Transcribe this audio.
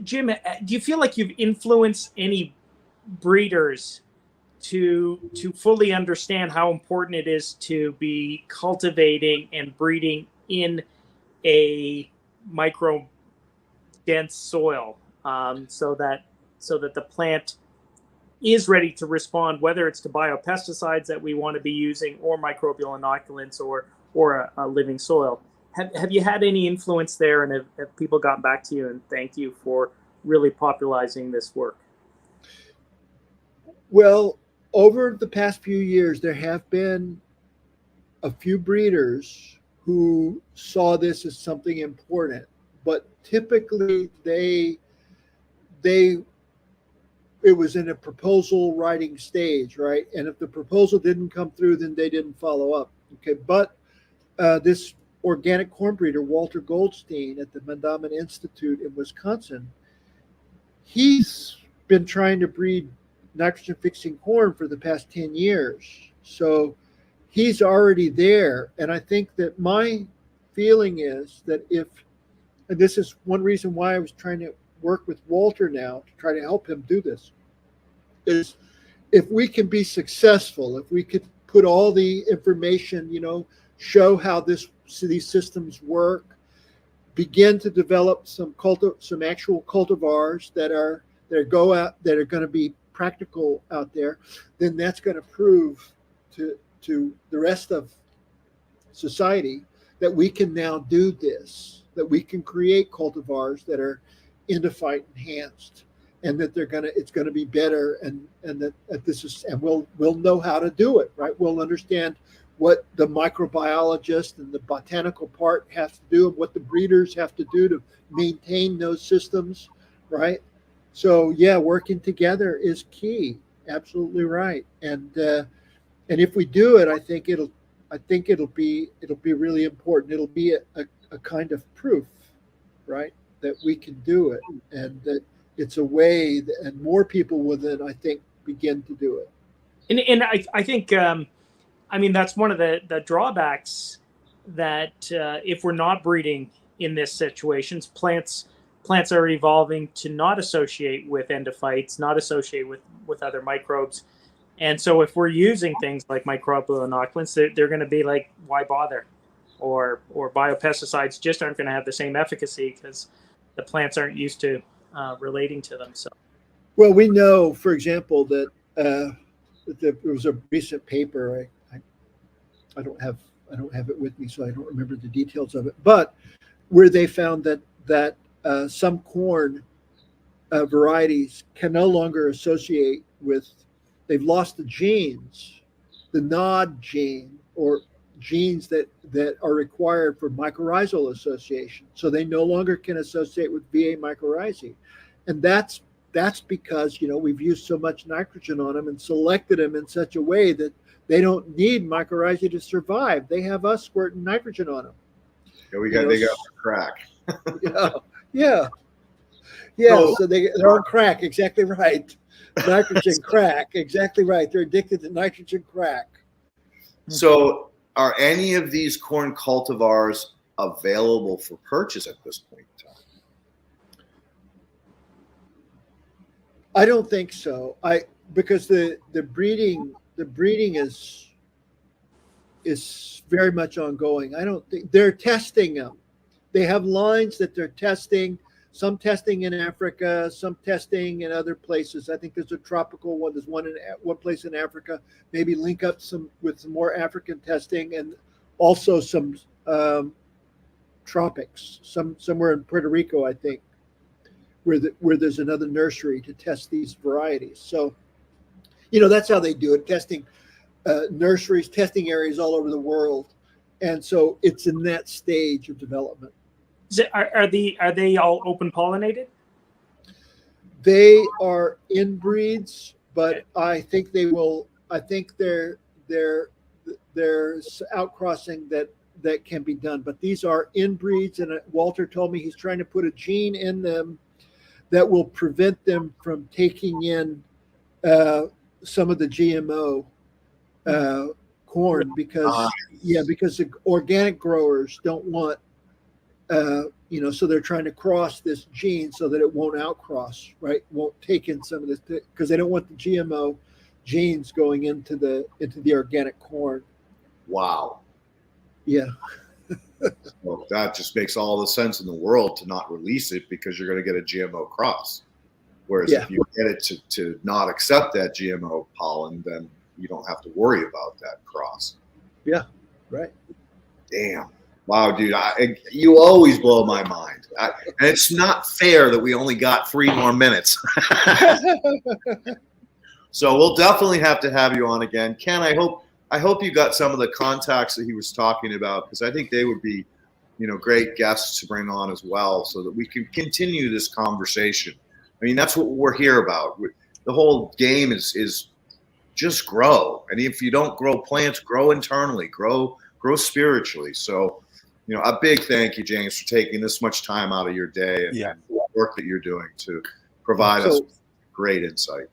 Jim, do you feel like you've influenced any breeders to fully understand how important it is to be cultivating and breeding in a micro dense soil, so that the plant is ready to respond, whether it's to biopesticides that we want to be using or microbial inoculants or a living soil? Have you had any influence there, and have people gotten back to you and thank you for really popularizing this work? Well, over the past few years, there have been a few breeders who saw this as something important, but typically they it was in a proposal writing stage, right? And if the proposal didn't come through, then they didn't follow up. Okay, but this organic corn breeder, Walter Goldstein at the Mandamin Institute in Wisconsin, he's been trying to breed nitrogen fixing corn for the past 10 years. So he's already there. And I think that my feeling is that and this is one reason why I was trying to work with Walter now to try to help him do this, is if we can be successful, if we could put all the information, show how these systems work, begin to develop some actual cultivars that are going to be practical out there, then that's going to prove to the rest of society that we can now do this, that we can create cultivars that are endophyte enhanced, and that it's going to be better, and we'll know how to do it, right? We'll understand what the microbiologist and the botanical part has to do, and what the breeders have to do to maintain those systems, right? So yeah, working together is key. Absolutely right. And if we do it, I think it'll be really important. It'll be a kind of proof, right, that we can do it, and that it's a way and more people will then, I think, begin to do it. And I think, that's one of the drawbacks, that if we're not breeding in this situations, plants are evolving to not associate with endophytes, not associate with other microbes. And so if we're using things like microbial inoculants, they're going to be like, why bother? Or biopesticides just aren't going to have the same efficacy because the plants aren't used to relating to them. So, well, we know, for example, that there was a recent paper. I don't have it with me, so I don't remember the details of it. But where they found that some corn varieties can no longer associate with. They've lost the genes, the NOD gene, or genes that are required for mycorrhizal association. So they no longer can associate with VA mycorrhizae. And that's because, we've used so much nitrogen on them and selected them in such a way that they don't need mycorrhizae to survive. They have us squirting nitrogen on them. Yeah, they got crack. Yeah. So they're on crack. Exactly right. Nitrogen crack. Exactly right. They're addicted to nitrogen crack. So are any of these corn cultivars available for purchase at this point in time? I don't think so. Because the breeding is very much ongoing. I don't think they're testing them. They have lines that they're testing. Some testing in Africa, some testing in other places. I think there's a tropical one. There's one place in Africa. Maybe link up with some more African testing, and also some tropics. Somewhere in Puerto Rico, I think, where there's another nursery to test these varieties. So, that's how they do it. Testing nurseries, testing areas all over the world, and so it's in that stage of development. Are they all open pollinated? They are inbreeds, but I think they will. I think there's outcrossing that can be done. But these are inbreeds, and Walter told me he's trying to put a gene in them that will prevent them from taking in some of the GMO corn, because the organic growers don't want So they're trying to cross this gene so that it won't outcross, right? Won't take in some of this, because they don't want the GMO genes going into the organic corn. Wow. Yeah. Well, that just makes all the sense in the world to not release it, because you're going to get a GMO cross. Whereas if you get it to not accept that GMO pollen, then you don't have to worry about that cross. Yeah, right. Damn. Wow, dude, you always blow my mind. And it's not fair that we only got 3 more minutes. So we'll definitely have to have you on again. Ken, I hope you got some of the contacts that he was talking about, because I think they would be, great guests to bring on as well, so that we can continue this conversation. I mean, that's what we're here about. The whole game is just grow. And if you don't grow plants, grow internally, grow spiritually. So, a big thank you, James, for taking this much time out of your day and the work that you're doing to provide us great insight.